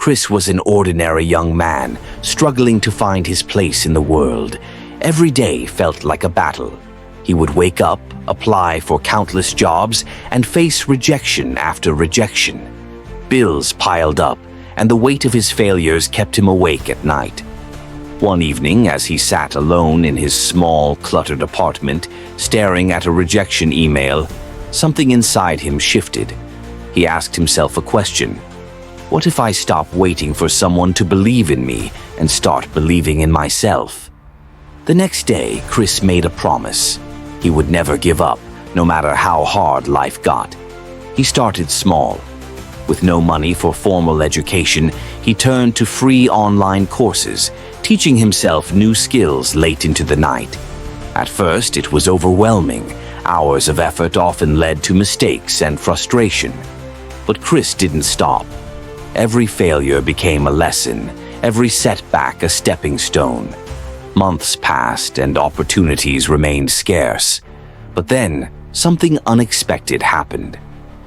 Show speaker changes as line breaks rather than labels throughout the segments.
Chris was an ordinary young man, struggling to find his place in the world. Every day felt like a battle. He would wake up, apply for countless jobs, and face rejection after rejection. Bills piled up, and the weight of his failures kept him awake at night. One evening, as he sat alone in his small, cluttered apartment, staring at a rejection email, something inside him shifted. He asked himself a question. What if I stop waiting for someone to believe in me and start believing in myself? The next day, Chris made a promise. He would never give up, no matter how hard life got. He started small. With no money for formal education, he turned to free online courses, teaching himself new skills late into the night. At first, it was overwhelming. Hours of effort often led to mistakes and frustration. But Chris didn't stop. Every failure became a lesson, every setback a stepping stone. Months passed and opportunities remained scarce. But then, something unexpected happened.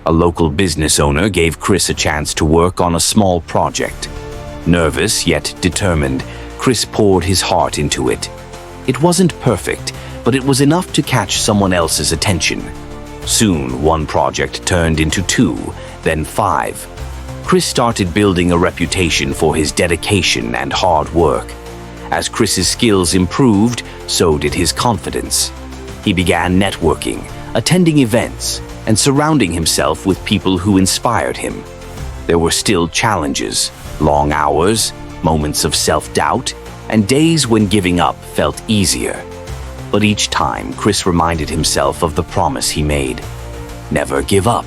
A local business owner gave Chris a chance to work on a small project. Nervous yet determined, Chris poured his heart into it. It wasn't perfect, but it was enough to catch someone else's attention. Soon, one project turned into 2, then 5. Chris started building a reputation for his dedication and hard work. As Chris's skills improved, so did his confidence. He began networking, attending events, and surrounding himself with people who inspired him. There were still challenges, long hours, moments of self-doubt, and days when giving up felt easier. But each time, Chris reminded himself of the promise he made. Never give up.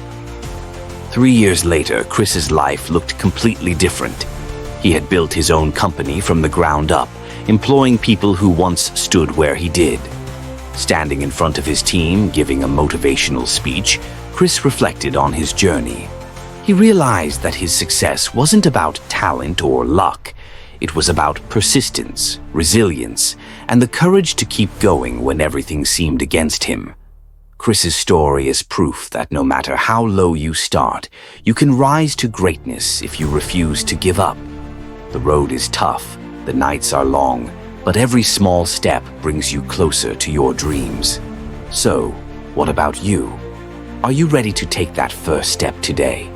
3 years later, Chris's life looked completely different. He had built his own company from the ground up, employing people who once stood where he did. Standing in front of his team, giving a motivational speech, Chris reflected on his journey. He realized that his success wasn't about talent or luck. It was about persistence, resilience, and the courage to keep going when everything seemed against him. Chris's story is proof that no matter how low you start, you can rise to greatness if you refuse to give up. The road is tough, the nights are long, but every small step brings you closer to your dreams. So, what about you? Are you ready to take that first step today?